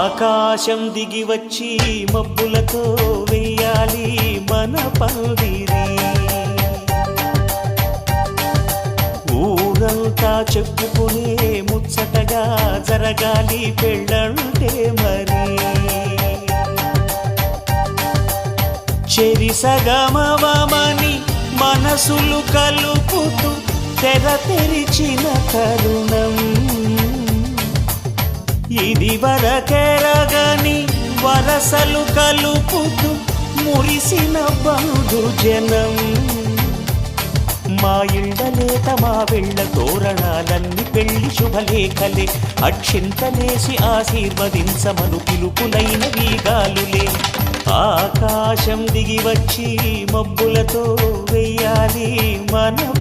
ఆకాశం దిగి వచ్చి మబ్బులతో వెయ్యాలి మన పందిరి. ఊరంతా చెప్పుకునే ముచ్చటగా జరగాలి పెళ్ళంటే మరి. చెరి సగమవమని మనసులు కలుపుతూ తెర తెరిచిన తరుణం. ఇది వరకెరగని వరసలు కలుపుతూ మురిసిన బంధుజనం. మా ఇళ్ళలేత మా వెళ్ళ తోరణాలన్నీ పెళ్లి శుభలేఖలే. అక్షింతలేసి ఆశీర్వదించమను పిలుపులైన వీగాలులే. ఆకాశం దిగి వచ్చి మబ్బులతో వెయ్యాలి మన